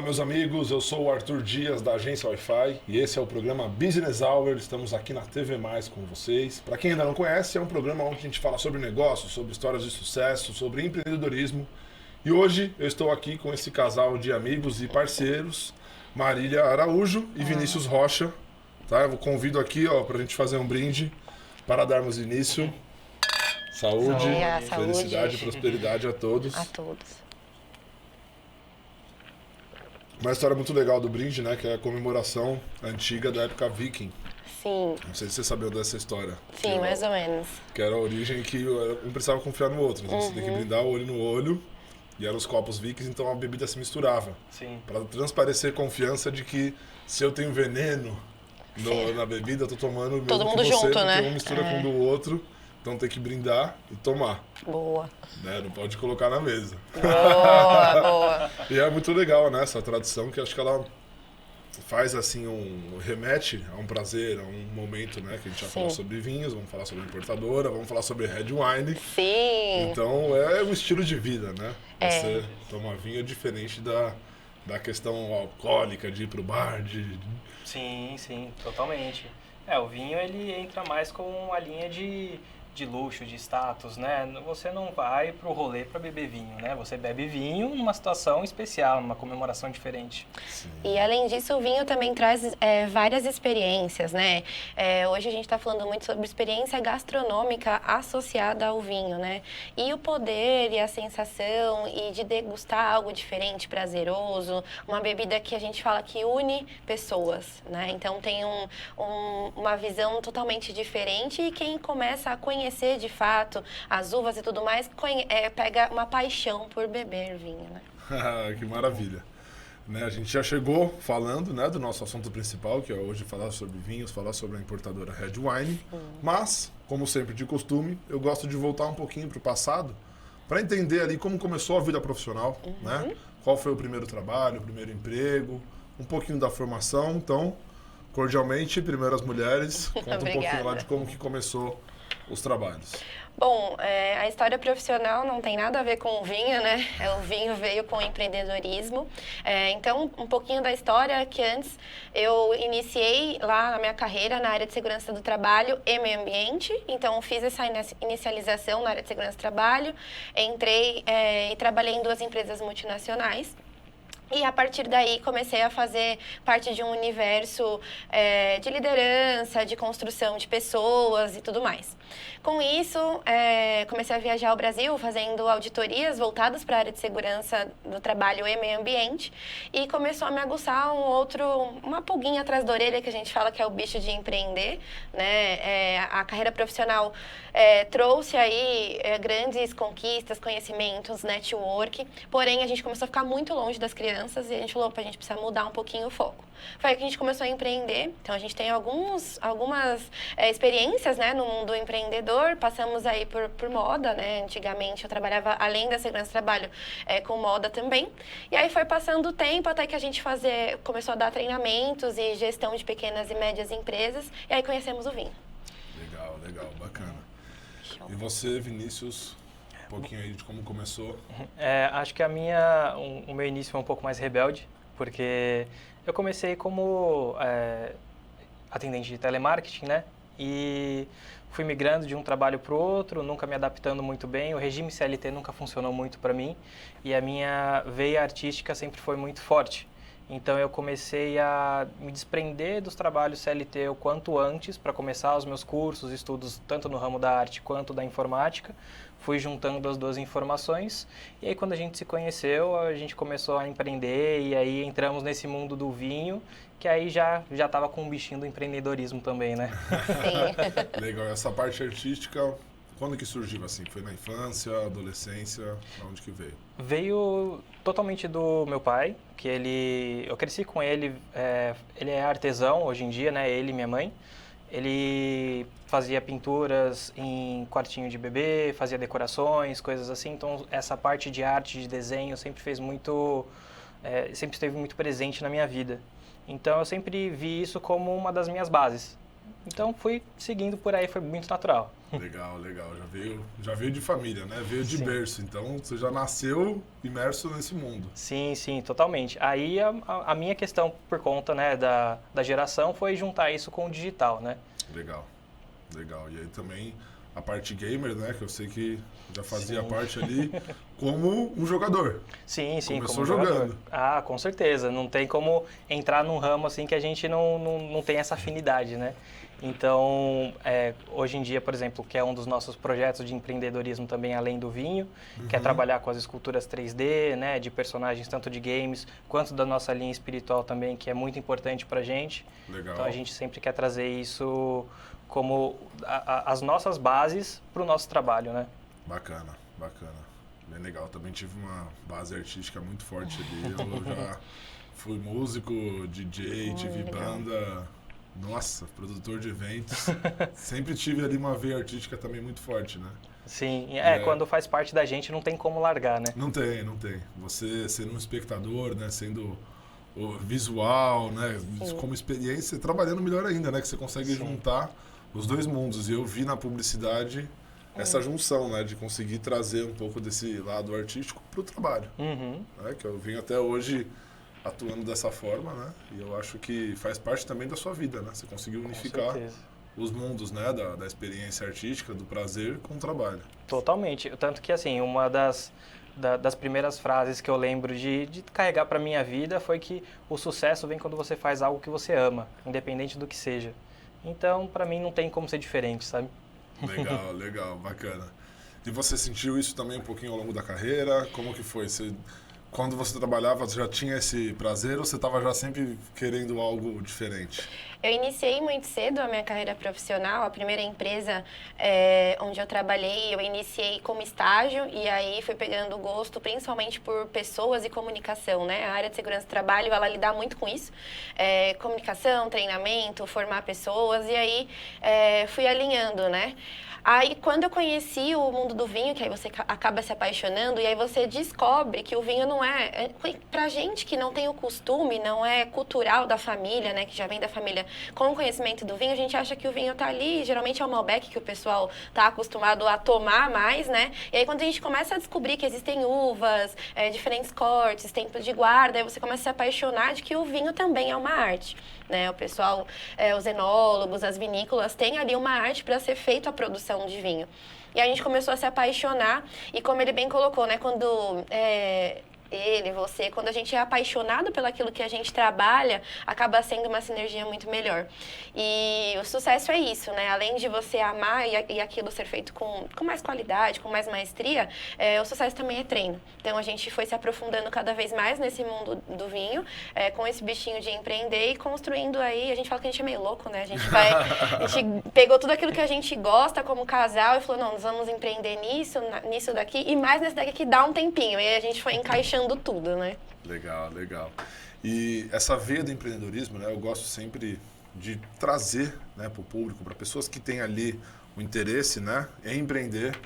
meus amigos, eu sou o Arthur Dias da agência Wi-Fi e esse é o programa Business Hour. Estamos aqui na TV Mais com vocês. Para quem ainda não conhece, é um programa onde a gente fala sobre negócios, sobre histórias de sucesso, sobre empreendedorismo. E hoje eu estou aqui com esse casal de amigos e parceiros, Marília Araújo e Vinícius Rocha. Tá? Eu convido aqui para a gente fazer um brinde para darmos início. Saúde, felicidade e prosperidade a todos. A todos. Uma história muito legal do brinde, né? Que é a comemoração antiga da época viking. Sim. Não sei se você sabia dessa história. Sim, mais ou menos. Que era a origem que um precisava confiar no outro. Então você tem que brindar olho no olho. E eram os copos vikings, então a bebida se misturava. Sim. Para transparecer confiança de que se eu tenho veneno na bebida, eu tô tomando mesmo todo mundo que você, junto, porque né? um mistura com o do outro. Então tem que brindar e tomar. Boa. Né? Não pode colocar na mesa. Boa, boa. E é muito legal, né, essa tradição, que acho que ela faz, assim, remete a um prazer, a um momento, né, que a gente vai falar sobre vinhos, vamos falar sobre importadora, vamos falar sobre red wine. Sim. Então, é um estilo de vida, né? Você tomar vinho é diferente da questão alcoólica, de ir pro bar, Sim, totalmente. O vinho, ele entra mais com a linha de luxo, de status, né? Você não vai pro rolê para beber vinho, né? Você bebe vinho numa situação especial, numa comemoração diferente. Sim. E além disso, o vinho também traz várias experiências, né? Hoje a gente está falando muito sobre experiência gastronômica associada ao vinho, né? E o poder e a sensação e de degustar algo diferente, prazeroso, uma bebida que a gente fala que une pessoas, né? Então tem uma visão totalmente diferente e quem começa a conhecer de fato as uvas e tudo mais, pega uma paixão por beber vinho, né? Que maravilha. Né, a gente já chegou falando, né, do nosso assunto principal, que é hoje falar sobre vinhos, falar sobre a importadora Red Wine. Mas, como sempre de costume, eu gosto de voltar um pouquinho para o passado para entender ali como começou a vida profissional, né? Qual foi o primeiro trabalho, o primeiro emprego, um pouquinho da formação. Então, cordialmente, primeiro as mulheres, conta um pouquinho lá de como que começou os trabalhos. Bom, a história profissional não tem nada a ver com o vinho, né? O vinho veio com o empreendedorismo. Então, um pouquinho da história que antes eu iniciei lá na minha carreira na área de segurança do trabalho e meio ambiente. Então, fiz essa inicialização na área de segurança do trabalho. Entrei e trabalhei em 2 empresas multinacionais. E a partir daí comecei a fazer parte de um universo de liderança, de construção de pessoas e tudo mais. Com isso, comecei a viajar ao Brasil fazendo auditorias voltadas para a área de segurança do trabalho e meio ambiente e começou a me aguçar uma pulguinha atrás da orelha que a gente fala que é o bicho de empreender, né? A carreira profissional trouxe aí grandes conquistas, conhecimentos, network, porém a gente começou a ficar muito longe das crianças e a gente falou, a gente precisa mudar um pouquinho o foco. Foi aí que a gente começou a empreender. Então, a gente tem algumas experiências, né, no mundo empreendedor. Passamos aí por moda, né? Antigamente, eu trabalhava, além da segurança do trabalho, com moda também. E aí, foi passando o tempo até que a gente começou a dar treinamentos e gestão de pequenas e médias empresas. E aí, conhecemos o vinho. Legal, bacana. Show. E você, Vinícius? Um pouquinho aí de como começou. Acho que o meu início foi um pouco mais rebelde, porque eu comecei como atendente de telemarketing, né? E fui migrando de um trabalho para o outro, nunca me adaptando muito bem. O regime CLT nunca funcionou muito para mim e a minha veia artística sempre foi muito forte. Então eu comecei a me desprender dos trabalhos CLT o quanto antes para começar os meus cursos, estudos tanto no ramo da arte quanto da informática. Fui juntando as 2 informações e aí quando a gente se conheceu, a gente começou a empreender e aí entramos nesse mundo do vinho, que aí já estava com um bichinho do empreendedorismo também, né? Sim. Legal. Essa parte artística, quando que surgiu assim? Foi na infância, adolescência? De onde que veio? Veio totalmente do meu pai, que eu cresci com ele, ele é artesão hoje em dia, né? Ele e minha mãe. Ele fazia pinturas em quartinho de bebê, fazia decorações, coisas assim. Então, essa parte de arte, de desenho, sempre esteve muito presente na minha vida. Então, eu sempre vi isso como uma das minhas bases. Então fui seguindo por aí, foi muito natural. Legal, legal. Já veio de família, né? Veio de berço. Então você já nasceu imerso nesse mundo. Sim, sim, totalmente. Aí a minha questão por conta, né, da geração foi juntar isso com o digital, né? Legal, legal. E aí também a parte gamer, né? Que eu sei que já fazia Sim. parte ali como um jogador. Sim, sim, Começou como jogador. jogando. Ah, com certeza. Não tem como entrar num ramo assim que a gente não tem essa afinidade, né? Então, hoje em dia, por exemplo, que é um dos nossos projetos de empreendedorismo também, além do vinho, que é trabalhar com as esculturas 3D, né, de personagens tanto de games, quanto da nossa linha espiritual também, que é muito importante pra gente. Legal. Então, a gente sempre quer trazer isso como as nossas bases para o nosso trabalho, né? Bacana, bacana. Bem legal. Também tive uma base artística muito forte ali. Eu já fui músico, DJ, tive legal. banda. Nossa, produtor de eventos. Sempre tive ali uma veia artística também muito forte, né? Sim, quando faz parte da gente não tem como largar, né? Não tem, não tem. Você sendo um espectador, né? Sendo o visual, né? Sim. Como experiência, trabalhando melhor ainda, né? Que você consegue juntar os dois mundos. E eu vi na publicidade essa junção, né? De conseguir trazer um pouco desse lado artístico para o trabalho. Uhum. Né? Que eu venho até hoje atuando dessa forma, né? E eu acho que faz parte também da sua vida, né? Você conseguiu unificar os mundos, né? Da experiência artística, do prazer com o trabalho. Totalmente. Tanto que, assim, uma das primeiras frases que eu lembro de carregar para minha vida foi que o sucesso vem quando você faz algo que você ama, independente do que seja. Então, para mim, não tem como ser diferente, sabe? Legal, legal, bacana. E você sentiu isso também um pouquinho ao longo da carreira? Como que foi? Quando você trabalhava, você já tinha esse prazer ou você estava já sempre querendo algo diferente? Eu iniciei muito cedo a minha carreira profissional. A primeira empresa onde eu trabalhei, eu iniciei como estágio e aí fui pegando gosto principalmente por pessoas e comunicação, né? A área de segurança do trabalho, ela lida muito com isso. Comunicação, treinamento, formar pessoas e aí fui alinhando, né? Aí, quando eu conheci o mundo do vinho, que aí você acaba se apaixonando, e aí você descobre que o vinho não pra gente que não tem o costume, não é cultural da família, né, que já vem da família com o conhecimento do vinho, a gente acha que o vinho tá ali, geralmente é o Malbec que o pessoal tá acostumado a tomar mais, né, e aí quando a gente começa a descobrir que existem uvas, diferentes cortes, tempos de guarda, aí você começa a se apaixonar de que o vinho também é uma arte, né, o pessoal, os enólogos, as vinícolas, têm ali uma arte para ser feita a produção de vinho. E a gente começou a se apaixonar e como ele bem colocou, né, quando quando a gente é apaixonado pelaquilo que a gente trabalha, acaba sendo uma sinergia muito melhor. E o sucesso é isso, né? Além de você amar e aquilo ser feito com mais qualidade, com mais maestria, o sucesso também é treino. Então a gente foi se aprofundando cada vez mais nesse mundo do vinho, com esse bichinho de empreender e construindo aí. A gente fala que a gente é meio louco, né? A gente pegou tudo aquilo que a gente gosta como casal e falou, não, nós vamos empreender nisso daqui e mais nesse daqui que dá um tempinho. E aí a gente foi encaixando tudo, né? Legal, legal. E essa veia do empreendedorismo, né, eu gosto sempre de trazer, né, para o público, para pessoas que têm ali o interesse, né, em empreender,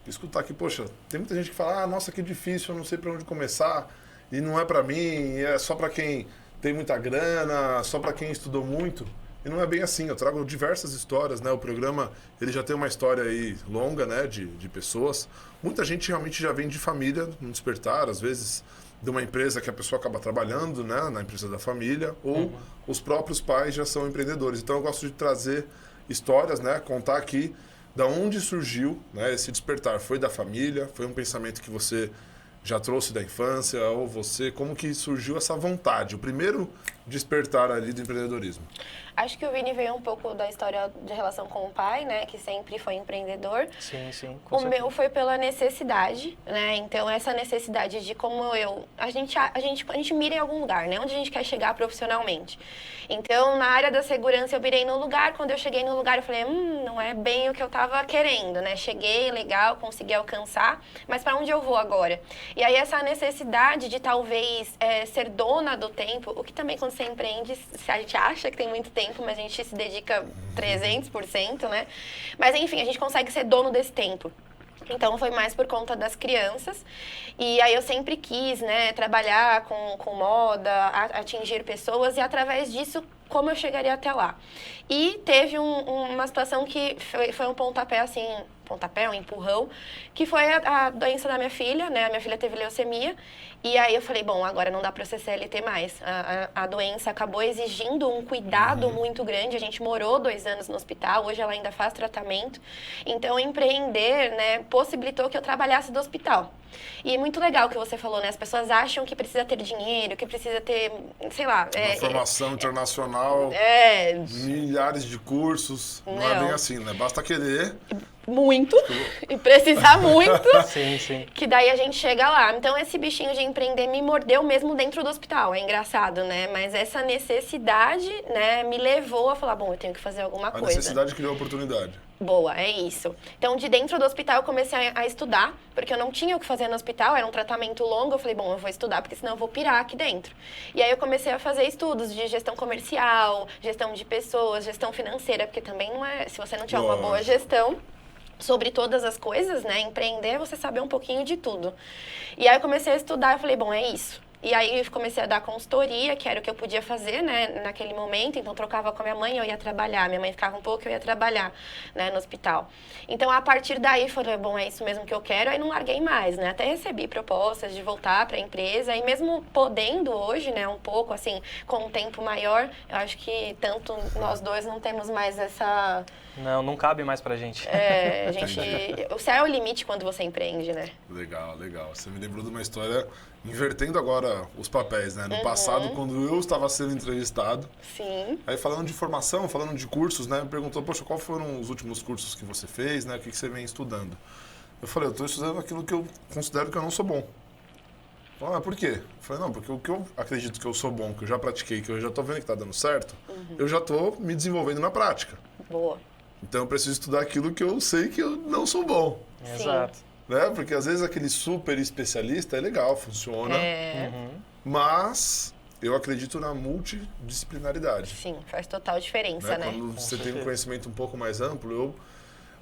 escutar que, poxa, tem muita gente que fala, nossa, que difícil, eu não sei para onde começar, e não é para mim, é só para quem tem muita grana, só para quem estudou muito. E não é bem assim, eu trago diversas histórias, né? O programa, ele já tem uma história aí longa, né? De pessoas. Muita gente realmente já vem de família, no despertar, às vezes de uma empresa que a pessoa acaba trabalhando, né? Na empresa da família, ou os próprios pais já são empreendedores. Então eu gosto de trazer histórias, né? Contar aqui da onde surgiu, né? Esse despertar. Foi da família? Foi um pensamento que você já trouxe da infância? Ou você, como que surgiu essa vontade? O primeiro despertar ali do empreendedorismo. Acho que o Vini veio um pouco da história de relação com o pai, né? Que sempre foi empreendedor. Sim, sim. O meu foi pela necessidade, né? Então, essa necessidade de como a gente mira em algum lugar, né? Onde a gente quer chegar profissionalmente. Então, na área da segurança, eu mirei no lugar. Quando eu cheguei no lugar, eu falei, não é bem o que eu estava querendo, né? Cheguei, legal, consegui alcançar, mas para onde eu vou agora? E aí, essa necessidade de talvez ser dona do tempo, o que também quando você empreende, a gente acha que tem muito tempo, mas a gente se dedica 300%, né? Mas enfim, a gente consegue ser dono desse tempo. Então, foi mais por conta das crianças. E aí eu sempre quis, né, trabalhar com moda, atingir pessoas e através disso como eu chegaria até lá. E teve uma situação que foi um pontapé, assim, um empurrão, que foi a doença da minha filha, né? A minha filha teve leucemia. E aí eu falei, bom, agora não dá para ser CLT mais. A doença acabou exigindo um cuidado muito grande. A gente morou 2 anos no hospital, hoje ela ainda faz tratamento. Então, empreender, né, possibilitou que eu trabalhasse do hospital. E é muito legal o que você falou, né? As pessoas acham que precisa ter dinheiro, que precisa ter, sei lá... Uma formação internacional, milhares de cursos. Não é bem assim, né? Basta querer... Muito, e precisar muito, sim. Que daí a gente chega lá. Então, esse bichinho de empreender me mordeu mesmo dentro do hospital. É engraçado, né? Mas essa necessidade, né, me levou a falar, bom, eu tenho que fazer alguma coisa. A necessidade criou a oportunidade. Boa, é isso. Então, de dentro do hospital, eu comecei a estudar, porque eu não tinha o que fazer no hospital, era um tratamento longo. Eu falei, bom, eu vou estudar, porque senão eu vou pirar aqui dentro. E aí, eu comecei a fazer estudos de gestão comercial, gestão de pessoas, gestão financeira, porque também não é... Se você não tiver uma boa gestão... sobre todas as coisas, né? Empreender, você saber um pouquinho de tudo. E aí eu comecei a estudar, eu falei, bom, é isso. E aí eu comecei a dar consultoria, que era o que eu podia fazer, né, naquele momento. Então, trocava com a minha mãe, eu ia trabalhar. Minha mãe ficava um pouco, eu ia trabalhar, né, no hospital. Então, a partir daí, falei, bom, é isso mesmo que eu quero. Aí não larguei mais, né? Até recebi propostas de voltar para a empresa. E mesmo podendo hoje, né, um pouco, assim, com um tempo maior, eu acho que tanto nós dois não temos mais essa... Não cabe mais pra gente. A gente... O céu é o limite quando você empreende, né? Legal. Você me lembrou de uma história, invertendo agora os papéis, né? No passado, quando eu estava sendo entrevistado. Sim. Aí falando de formação, falando de cursos, né? Me perguntou, poxa, quais foram os últimos cursos que você fez, né? O que você vem estudando? Eu falei, eu estou estudando aquilo que eu considero que eu não sou bom. Falei, mas por quê? Eu falei, não, porque o que eu acredito que eu sou bom, que eu já pratiquei, que eu já estou vendo que está dando certo, eu já estou me desenvolvendo na prática. Boa. Então eu preciso estudar aquilo que eu sei que eu não sou bom. Exato. Né? Porque às vezes aquele super especialista é legal, funciona. Mas eu acredito na multidisciplinaridade. Sim, faz total diferença, né? Quando você tem um conhecimento um pouco mais amplo,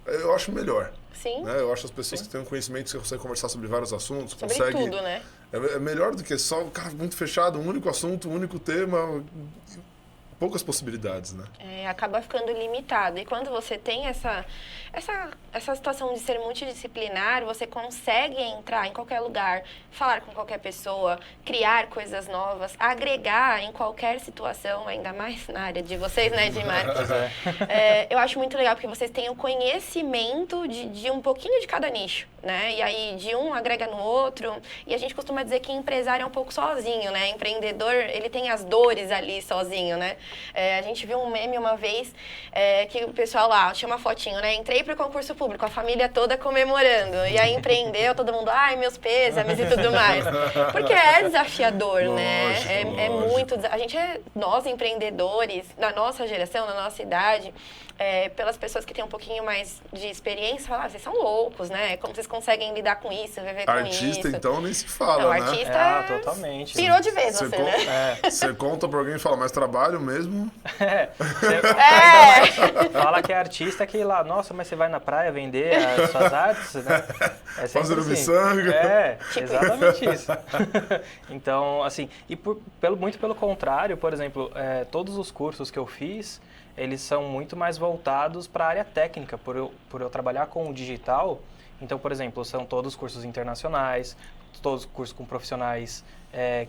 eu acho melhor. Sim. Né? Eu acho as pessoas que têm um conhecimento que você consegue conversar sobre vários assuntos. Sobre tudo, né? É melhor do que só um cara muito fechado, um único assunto, um único tema. Poucas possibilidades, né? Acaba ficando limitado. E quando você tem essa situação de ser multidisciplinar, você consegue entrar em qualquer lugar, falar com qualquer pessoa, criar coisas novas, agregar em qualquer situação, ainda mais na área de vocês, né, de marketing. Eu acho muito legal, porque vocês têm o conhecimento de um pouquinho de cada nicho, né? E aí, de um agrega no outro. E a gente costuma dizer que empresário é um pouco sozinho, né? Empreendedor, ele tem as dores ali sozinho, né? A gente viu um meme uma vez que o pessoal lá, tinha uma fotinho, né? Entrei para o concurso público, a família toda comemorando. E aí empreendeu, todo mundo, ai, meus pêsames e tudo mais. Porque é desafiador, né? É muito... Nós empreendedores, na nossa geração, na nossa idade, pelas pessoas que têm um pouquinho mais de experiência, falam, vocês são loucos, né? Como vocês conseguem lidar com isso, viver com isso. Artista, então, nem se fala, não, né? Artista totalmente. Pirou de vez você, né? Você conta pra alguém e fala, mas trabalho mesmo? Fala que é artista que lá, nossa, mas você vai na praia vender as suas artes, né? Fazendo assim. miçanga. Exatamente isso. Então, assim, e muito pelo contrário, por exemplo, todos os cursos que eu fiz, eles são muito mais voltados para a área técnica, por eu trabalhar com o digital. Então, por exemplo, são todos cursos internacionais, todos cursos com profissionais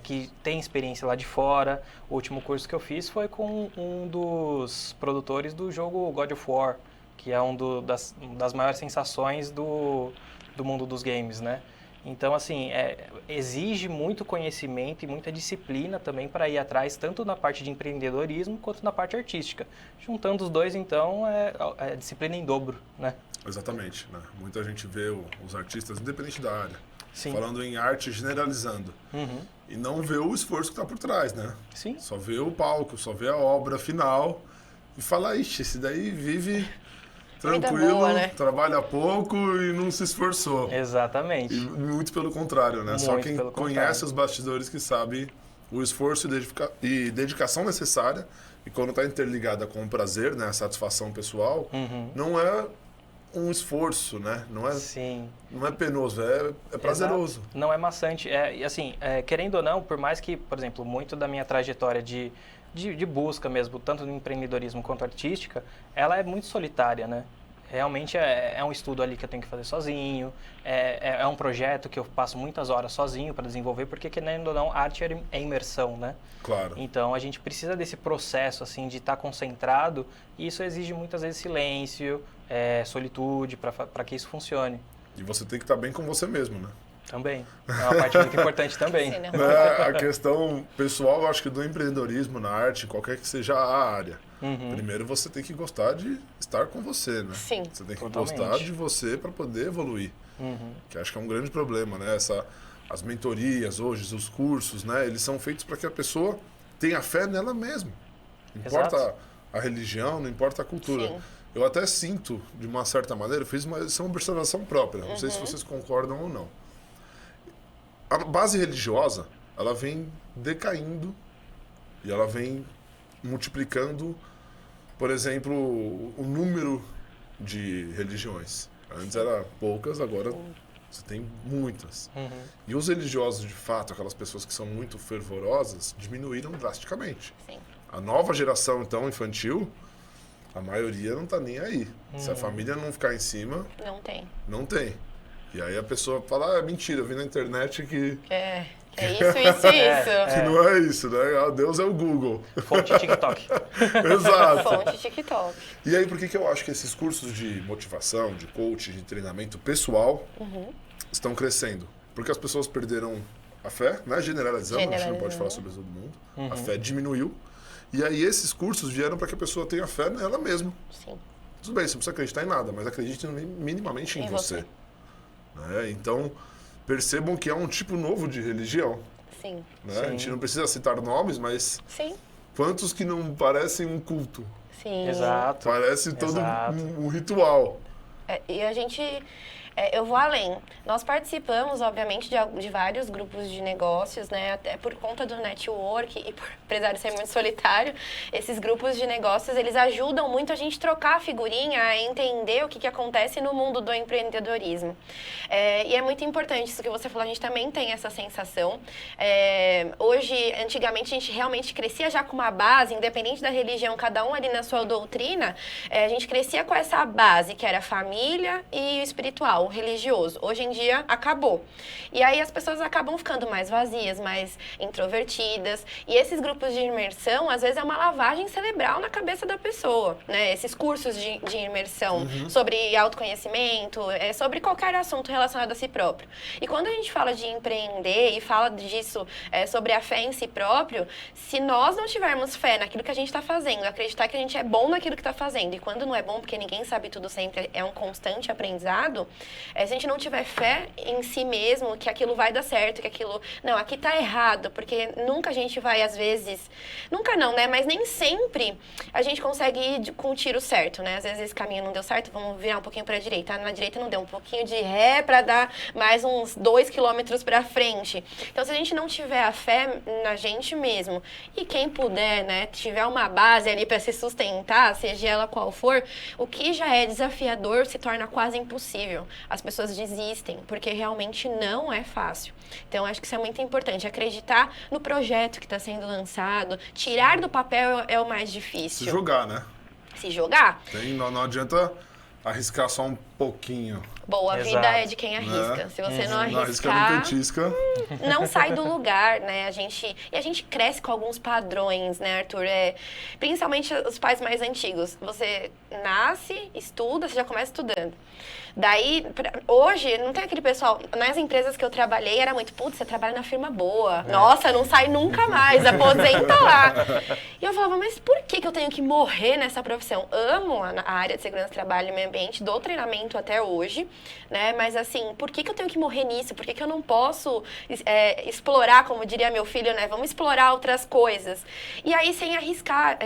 que têm experiência lá de fora. O último curso que eu fiz foi com um dos produtores do jogo God of War, que é das maiores sensações do mundo dos games, né? Então, assim, exige muito conhecimento e muita disciplina também para ir atrás, tanto na parte de empreendedorismo quanto na parte artística. Juntando os dois, então, é disciplina em dobro, né? Exatamente, né? Muita gente vê os artistas, independente da área, Sim. falando em arte, generalizando. E não vê o esforço que está por trás, né? Sim. Só vê o palco, só vê a obra final e fala, ixi, esse daí vive... tranquilo, boa, né? Trabalha pouco e não se esforçou. Exatamente. E muito pelo contrário, né? Muito Só quem pelo conhece contrário. os bastidores que sabe o esforço e dedicação necessária. E quando está interligada com o prazer, né? A satisfação pessoal, não é um esforço, né? Sim. Não é penoso, é prazeroso. Exato. Não é maçante. E assim, querendo ou não, por mais que, por exemplo, muito da minha trajetória de de busca mesmo, tanto no empreendedorismo quanto artística, ela é muito solitária, né? Realmente é um estudo ali que eu tenho que fazer sozinho, é um projeto que eu passo muitas horas sozinho para desenvolver, porque querendo ou não, arte é imersão, né? Claro. Então a gente precisa desse processo assim de estar concentrado, e isso exige muitas vezes silêncio, solitude para que isso funcione. E você tem que estar bem com você mesmo, né? Também. É uma parte muito importante também. Sim, né? A questão pessoal, eu acho que do empreendedorismo na arte, qualquer que seja a área, primeiro você tem que gostar de estar com você, né? Sim. Você tem que Totalmente. gostar de você para poder evoluir. Que acho que é um grande problema, né? As mentorias hoje, os cursos, né? Eles são feitos para que a pessoa tenha fé nela mesma. Não importa Exato. a religião, não importa a cultura. Sim. Eu até sinto, de uma certa maneira, fiz uma observação própria, não sei se vocês concordam ou não. A base religiosa, ela vem decaindo e ela vem multiplicando, por exemplo, o número de religiões. Antes era poucas, agora você tem muitas. E os religiosos, de fato, aquelas pessoas que são muito fervorosas, diminuíram drasticamente. Sim. A nova geração, então, infantil, a maioria não tá nem aí. Se a família não ficar em cima, Não tem. não tem. E aí a pessoa fala, é mentira, eu vi na internet que É isso. não é isso, né? Ah, Deus é o Google. Fonte TikTok. Exato. Fonte TikTok. E aí, por que eu acho que esses cursos de motivação, de coach, de treinamento pessoal estão crescendo? Porque as pessoas perderam a fé, né? Generalizando, a gente não pode falar sobre todo mundo. A fé diminuiu. E aí esses cursos vieram para que a pessoa tenha fé nela mesma. Sim. Tudo bem, você não precisa acreditar em nada, mas acredite minimamente em você. Né? Então, percebam que é um tipo novo de religião. Sim. Né? Sim. A gente não precisa citar nomes, mas Sim. quantos que não parecem um culto? Sim. Exato. Parece todo Exato. um ritual. E a gente... eu vou além. Nós participamos, obviamente, de vários grupos de negócios, né? Até por conta do network e por empresário ser muito solitário, esses grupos de negócios, eles ajudam muito a gente trocar a figurinha, a entender o que acontece no mundo do empreendedorismo. E é muito importante isso que você falou, a gente também tem essa sensação. Hoje, antigamente, a gente realmente crescia já com uma base, independente da religião, cada um ali na sua doutrina, a gente crescia com essa base, que era família e espiritual, religioso. Hoje em dia, acabou. E aí as pessoas acabam ficando mais vazias, mais introvertidas. E esses grupos de imersão, às vezes, é uma lavagem cerebral na cabeça da pessoa, né? Esses cursos de imersão sobre autoconhecimento, sobre qualquer assunto relacionado a si próprio. E quando a gente fala de empreender e fala disso, sobre a fé em si próprio, se nós não tivermos fé naquilo que a gente está fazendo, acreditar que a gente é bom naquilo que está fazendo, e quando não é bom, porque ninguém sabe tudo sempre, é um constante aprendizado, se a gente não tiver fé em si mesmo, que aquilo vai dar certo, que aquilo... Não, aqui tá errado, porque nunca a gente vai, às vezes... Nunca não, né? Mas nem sempre a gente consegue ir com o tiro certo, né? Às vezes esse caminho não deu certo, vamos virar um pouquinho pra direita. Na direita não deu, um pouquinho de ré pra dar mais uns 2 quilômetros pra frente. Então, se a gente não tiver a fé na gente mesmo, e quem puder, né, tiver uma base ali pra se sustentar, seja ela qual for, o que já é desafiador se torna quase impossível. As pessoas desistem, porque realmente não é fácil. Então, acho que isso é muito importante. Acreditar no projeto que está sendo lançado, tirar do papel é o mais difícil. Se jogar, né? Se jogar. Não adianta arriscar só um pouquinho. Boa, a vida Exato. é de quem arrisca. Né? Se você não Não arrisca, arriscar, não petisca. não sai do lugar, né? A gente cresce com alguns padrões, né, Arthur? Principalmente os pais mais antigos. Você nasce, estuda, você já começa estudando. Daí, hoje, não tem aquele pessoal... Nas empresas que eu trabalhei, era muito... Putz, você trabalha na firma boa. Nossa, não sai nunca mais. Aposenta lá. E eu falava, mas por que eu tenho que morrer nessa profissão? Amo a área de segurança, trabalho e meio ambiente. Dou treinamento até hoje, né? Mas, assim, por que eu tenho que morrer nisso? Por que eu não posso explorar, como diria meu filho, né? Vamos explorar outras coisas. E aí, sem arriscar.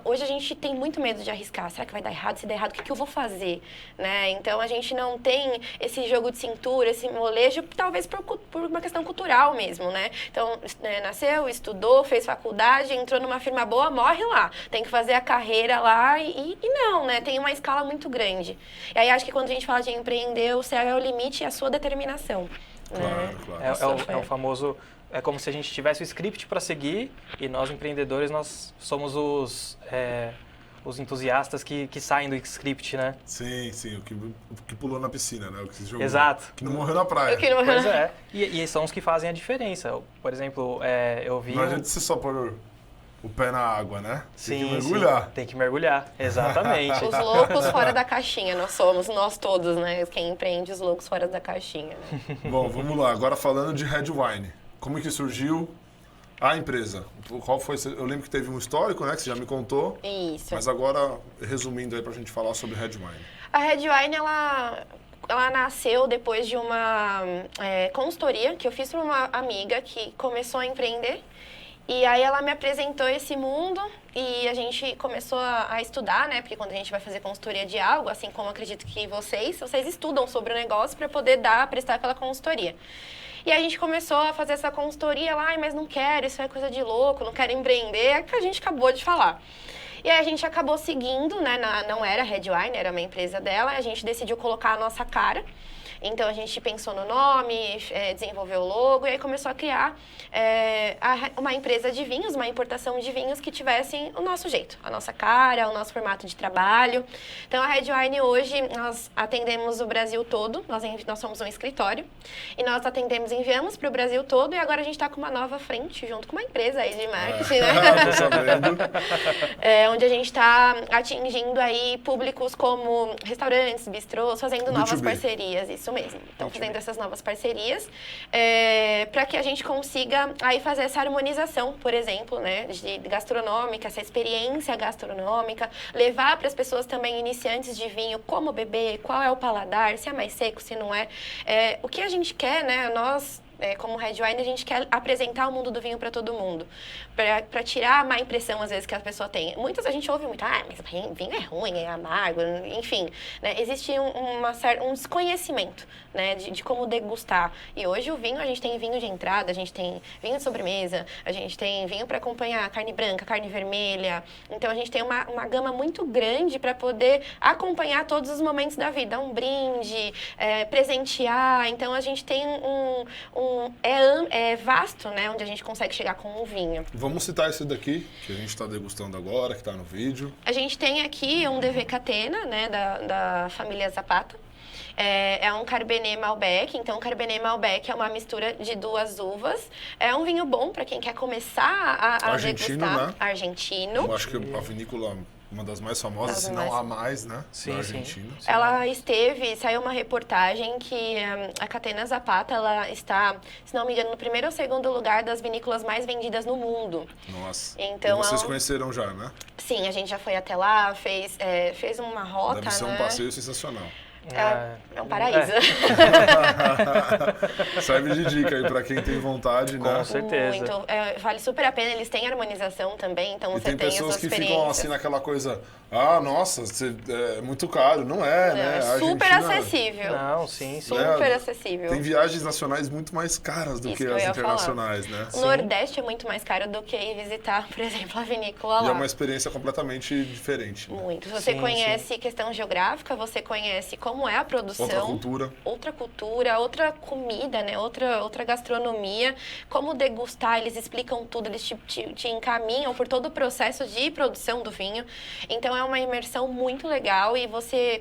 Hoje a gente tem muito medo de arriscar. Será que vai dar errado? Se der errado, o que eu vou fazer? Né? Então, a gente não tem esse jogo de cintura, esse molejo, talvez por uma questão cultural mesmo, né? Então, nasceu, estudou, fez faculdade, entrou numa firma boa, morre lá. Tem que fazer a carreira lá e não, né? Tem uma escala muito grande. E aí, acho que quando a gente fala de empreender, o céu é o limite e a sua determinação. Claro, né? claro. É o famoso é como se a gente tivesse o script para seguir e nós, empreendedores, nós somos os entusiastas que saem do script, né? Sim, o que pulou na piscina, né? O que se jogou. Exato. Que não morreu na praia. Pois é. E são os que fazem a diferença. Por exemplo, eu vi... Não adianta você só pôr o pé na água, né? Tem Sim, que mergulhar. tem que mergulhar, exatamente. Os loucos fora da caixinha, nós todos, né? Quem empreende os loucos fora da caixinha. Né? Bom, vamos lá. Agora falando de Redwine. Como que surgiu a empresa? Qual foi? Eu lembro que teve um histórico, né? Que você já me contou. Isso. Mas agora, resumindo aí pra gente falar sobre Redwine. A Redwine, ela nasceu depois de uma consultoria que eu fiz para uma amiga que começou a empreender. E aí ela me apresentou esse mundo e a gente começou a estudar, né? Porque quando a gente vai fazer consultoria de algo, assim como eu acredito que vocês estudam sobre o negócio para poder prestar aquela consultoria. E a gente começou a fazer essa consultoria lá, mas não quero, isso é coisa de louco, não quero empreender, é que a gente acabou de falar. E aí a gente acabou seguindo, né? Não era a Redwine, era uma empresa dela, a gente decidiu colocar a nossa cara. Então, a gente pensou no nome, desenvolveu o logo e aí começou a criar uma empresa de vinhos, uma importação de vinhos que tivessem o nosso jeito, a nossa cara, o nosso formato de trabalho. Então, a Redwine hoje, nós atendemos o Brasil todo, nós somos um escritório e nós enviamos para o Brasil todo e agora a gente está com uma nova frente, junto com uma empresa aí de marketing, né? Tô sabendo. Onde a gente está atingindo aí públicos como restaurantes, bistrôs, fazendo novas parcerias, isso mesmo. Então, fazendo essas novas parcerias para que a gente consiga aí fazer essa harmonização, por exemplo, né, de gastronômica, essa experiência gastronômica, levar para as pessoas também iniciantes de vinho como beber, qual é o paladar, se é mais seco, se não é. O que a gente quer, né, nós... como Redwine, a gente quer apresentar o mundo do vinho para todo mundo, para tirar a má impressão, às vezes, que a pessoa tem. Muitas a gente ouve muito, mas vinho é ruim, é amargo, enfim. Né? Existe um desconhecimento, né, de como degustar. E hoje o vinho, a gente tem vinho de entrada, a gente tem vinho de sobremesa, a gente tem vinho para acompanhar carne branca, carne vermelha. Então, a gente tem uma gama muito grande para poder acompanhar todos os momentos da vida. Um brinde, presentear. Então, a gente tem é vasto, né, onde a gente consegue chegar com o vinho. Vamos citar esse daqui, que a gente está degustando agora, que está no vídeo. A gente tem aqui um DV Catena, né, da família Zapata. É um Cabernet Malbec, então o Cabernet Malbec é uma mistura de 2 uvas. É um vinho bom para quem quer começar a degustar. Né? Argentino. Eu acho que a vinícola... Uma das mais famosas, se não a mais, né? Sim, da Argentina. Sim. Ela saiu uma reportagem que a Catena Zapata, ela está, se não me engano, no primeiro ou segundo lugar das vinícolas mais vendidas no mundo. Nossa. Então, e vocês conheceram já, né? Sim, a gente já foi até lá, fez uma rota, Deve ser um passeio sensacional. É um paraíso. Serve de dica aí pra quem tem vontade, né? Com certeza. Muito. Vale super a pena. Eles têm harmonização também, então você tem pessoas essas que experiências. ficam assim naquela coisa, nossa, é muito caro. Não é, né? É super acessível. Não, sim. Super acessível. Tem viagens nacionais muito mais caras do que as internacionais, né? O Nordeste é muito mais caro do que ir visitar, por exemplo, a vinícola lá. E é uma experiência completamente diferente. Né? Muito. Você conhece questão geográfica, você conhece como é a produção. Outra cultura, outra comida, né? Outra gastronomia. Como degustar, eles explicam tudo, eles te encaminham por todo o processo de produção do vinho. Então, é uma imersão muito legal e você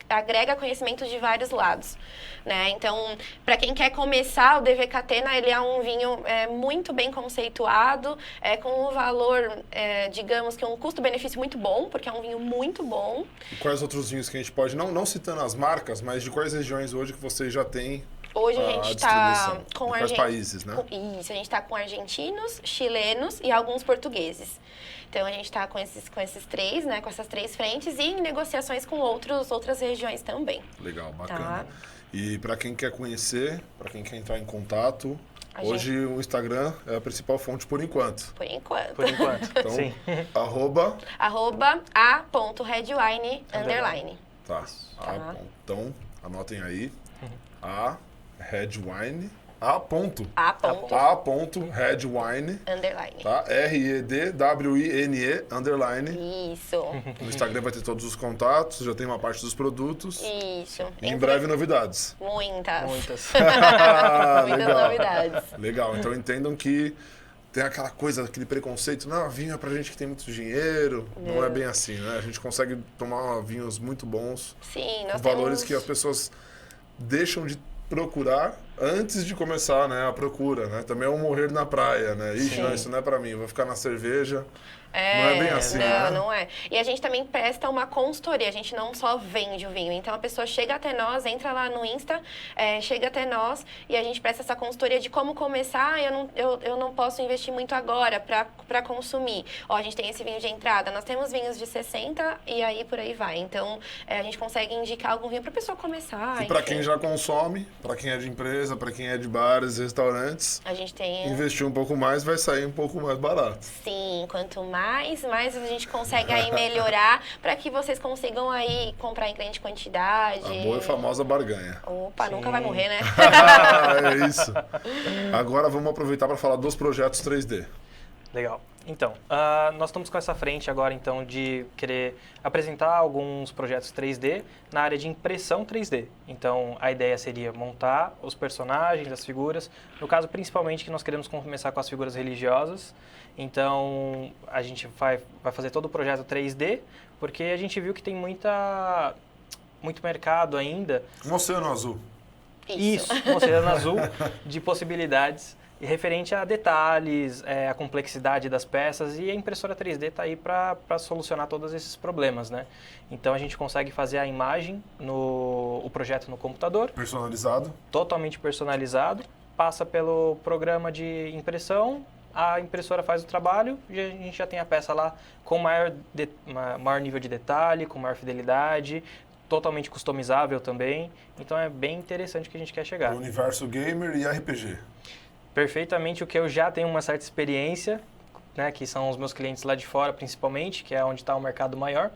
agrega conhecimento de vários lados. Né? Então, para quem quer começar, o DV Catena, ele é um vinho muito bem conceituado, com um valor, digamos que um custo-benefício muito bom, porque é um vinho muito bom. E quais outros vinhos que a gente pode, não citando as marcas, mas de quais regiões hoje que vocês já têm hoje a gente está com quais países, né? Isso, a gente está com argentinos, chilenos e alguns portugueses. Então, a gente está com esses 3, né? Com essas 3 frentes e em negociações com outras regiões também. Legal, bacana. Tá. E para quem quer conhecer, para quem quer entrar em contato, hoje o Instagram é a principal fonte por enquanto. Por enquanto. Então, sim. @a.redwine_. Tá. Então, anotem aí. A Redwine_ A ponto. Redwine. Underline. Tá? REDWINE, underline. Isso. No Instagram vai ter todos os contatos, já tem uma parte dos produtos. Isso. Em breve, novidades. Muitas. Muitas. Muitas novidades. Legal, então entendam que tem aquela coisa, aquele preconceito, não, vinho é pra gente que tem muito dinheiro. Não é bem assim, né? A gente consegue tomar vinhos muito bons, Sim, com nós valores temos... que as pessoas deixam de procurar antes de começar, né, a procura, né? Também é um morrer na praia, né? Ixi, não, isso não é pra mim, eu vou ficar na cerveja. Não é bem assim, né? Não é. E a gente também presta uma consultoria, a gente não só vende o vinho. Então, a pessoa chega até nós, entra lá no Insta, chega até nós e a gente presta essa consultoria de como começar. Eu não posso investir muito agora para consumir. Ó, a gente tem esse vinho de entrada, nós temos vinhos de 60 e aí por aí vai. Então, a gente consegue indicar algum vinho para a pessoa começar. E para quem já consome, para quem é de empresa, para quem é de bares, restaurantes, a gente tem... investir um pouco mais vai sair um pouco mais barato. Sim, quanto mais a gente consegue aí melhorar para que vocês consigam aí comprar em grande quantidade. A boa e famosa barganha. Opa, nunca vai morrer, né? É isso. Agora vamos aproveitar para falar dos projetos 3D. Legal. Então, nós estamos com essa frente agora, então, de querer apresentar alguns projetos 3D na área de impressão 3D. Então, a ideia seria montar os personagens, as figuras. No caso, principalmente, que nós queremos começar com as figuras religiosas. Então, a gente vai fazer todo o projeto 3D, porque a gente viu que tem muito mercado ainda. Um oceano azul. Isso, um oceano azul de possibilidades. E referente a detalhes, a complexidade das peças, e a impressora 3D está aí para solucionar todos esses problemas, né? Então a gente consegue fazer a imagem, o projeto no computador. Personalizado. Totalmente personalizado, passa pelo programa de impressão, a impressora faz o trabalho e a gente já tem a peça lá com maior nível de detalhe, com maior fidelidade, totalmente customizável também. Então é bem interessante o que a gente quer chegar. O universo gamer e RPG. Perfeitamente o que eu já tenho uma certa experiência, né, que são os meus clientes lá de fora principalmente, que é onde está o mercado maior.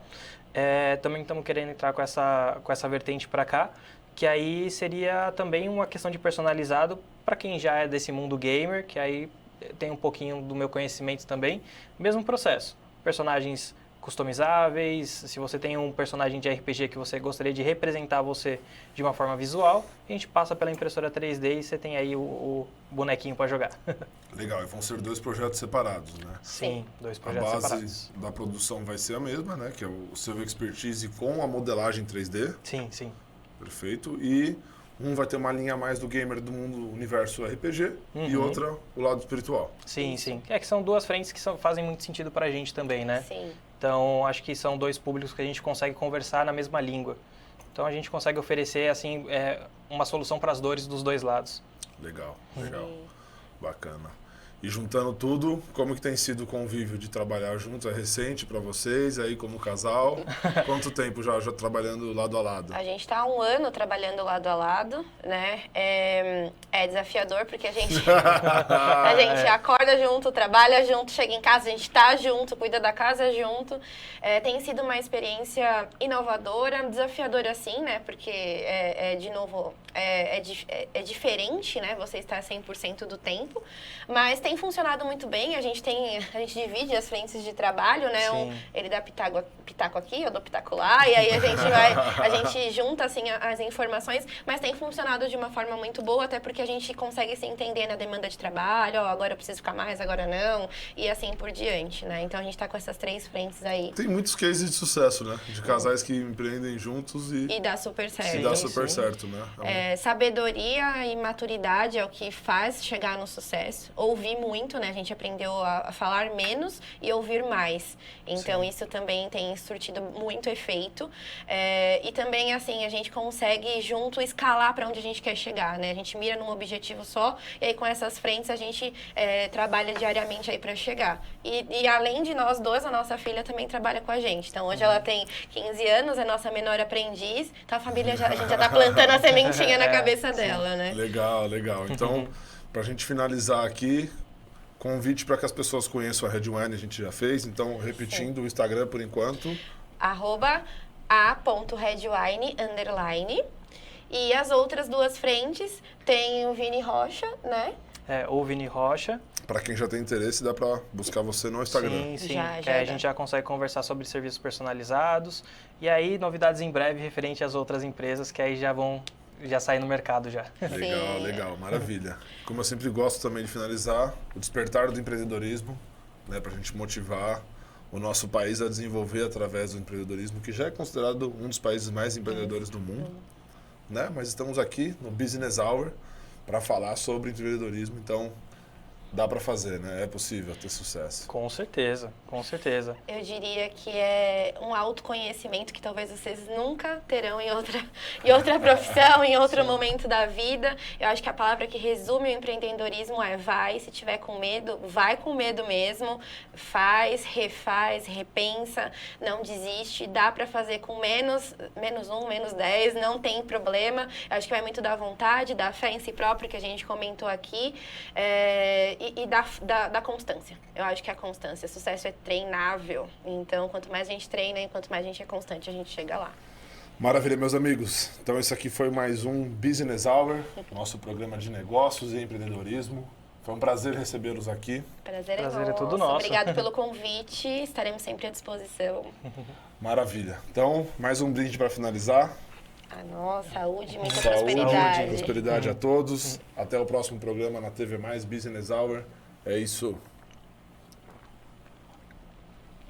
Também estamos querendo entrar com essa vertente para cá, que aí seria também uma questão de personalizado para quem já é desse mundo gamer, que aí tem um pouquinho do meu conhecimento também. Mesmo processo, personagens customizáveis, se você tem um personagem de RPG que você gostaria de representar você de uma forma visual, a gente passa pela impressora 3D e você tem aí o bonequinho para jogar. Legal, e vão ser 2 projetos separados, né? Sim, 2 projetos separados. A base da produção vai ser a mesma, né? Que é o seu expertise com a modelagem 3D. Sim, sim. Perfeito. E um vai ter uma linha a mais do gamer do mundo universo RPG e outra o lado espiritual. Sim, sim. Que são 2 frentes que fazem muito sentido para a gente também, né? Sim. Então, acho que são 2 públicos que a gente consegue conversar na mesma língua. Então, a gente consegue oferecer, assim, uma solução para as dores dos 2 lados. Legal, legal. Bacana. E juntando tudo, como que tem sido o convívio de trabalhar juntos? É recente para vocês, aí como casal? Quanto tempo já trabalhando lado a lado? A gente está há 1 ano trabalhando lado a lado, né? É desafiador porque a gente acorda junto, trabalha junto, chega em casa, a gente está junto, cuida da casa junto. Tem sido uma experiência inovadora, desafiadora sim, né? Porque, de novo, é diferente, né? Você estar 100% do tempo, mas tem funcionado muito bem. A gente divide as frentes de trabalho, né? Ele dá pitaco aqui, eu dou pitaco lá, e aí a gente junta assim as informações, mas tem funcionado de uma forma muito boa, até porque a gente consegue se entender na demanda de trabalho, agora eu preciso ficar mais, agora não, e assim por diante, né? Então a gente está com essas 3 frentes aí. Tem muitos cases de sucesso, né? De casais que empreendem juntos e dá super certo. E dá super certo, né? Sabedoria e maturidade é o que faz chegar no sucesso. Ouvir muito, né? A gente aprendeu a falar menos e ouvir mais. Então, isso também tem surtido muito efeito. E também, assim, a gente consegue junto escalar para onde a gente quer chegar, né? A gente mira num objetivo só e aí com essas frentes a gente trabalha diariamente aí para chegar. E além de nós 2, a nossa filha também trabalha com a gente. Então, hoje ela tem 15 anos, é nossa menor aprendiz. Então, a família a gente já tá plantando a sementinha na cabeça dela, né? Legal, legal. Então, pra gente finalizar aqui, convite para que as pessoas conheçam a Redwine, a gente já fez. Então, repetindo o Instagram por enquanto. @a.redwine_. E as outras duas frentes tem o Vini Rocha, né? O Vini Rocha. Para quem já tem interesse, dá para buscar você no Instagram. Sim. Já A gente já consegue conversar sobre serviços personalizados. E aí, novidades em breve referente às outras empresas que aí já saem no mercado já. Legal, Sim. legal, maravilha. Como eu sempre gosto também de finalizar, o despertar do empreendedorismo, né, para a gente motivar o nosso país a desenvolver através do empreendedorismo, que já é considerado um dos países mais empreendedores do mundo, né? Mas estamos aqui no Business Hour para falar sobre empreendedorismo, então dá para fazer, né? É possível ter sucesso. Com certeza, com certeza. Eu diria que é um autoconhecimento que talvez vocês nunca terão em outra profissão, em outro momento da vida. Eu acho que a palavra que resume o empreendedorismo é vai. Se tiver com medo, vai com medo mesmo. Faz, refaz, repensa, não desiste. Dá para fazer com menos 1, menos 10, não tem problema. Eu acho que vai muito da vontade, da fé em si próprio, que a gente comentou aqui. E da constância. Eu acho que a constância, sucesso é treinável. Então, quanto mais a gente treina e quanto mais a gente é constante, a gente chega lá. Maravilha, meus amigos. Então, esse aqui foi mais um Business Hour, nosso programa de negócios e empreendedorismo. Foi um prazer recebê-los aqui. Prazer É tudo nosso. Obrigado pelo convite. Estaremos sempre à disposição. Maravilha. Então, mais um brinde para finalizar. Saúde, muita Saúde, prosperidade. prosperidade a todos. Até o próximo programa na TV Mais Business Hour. É isso.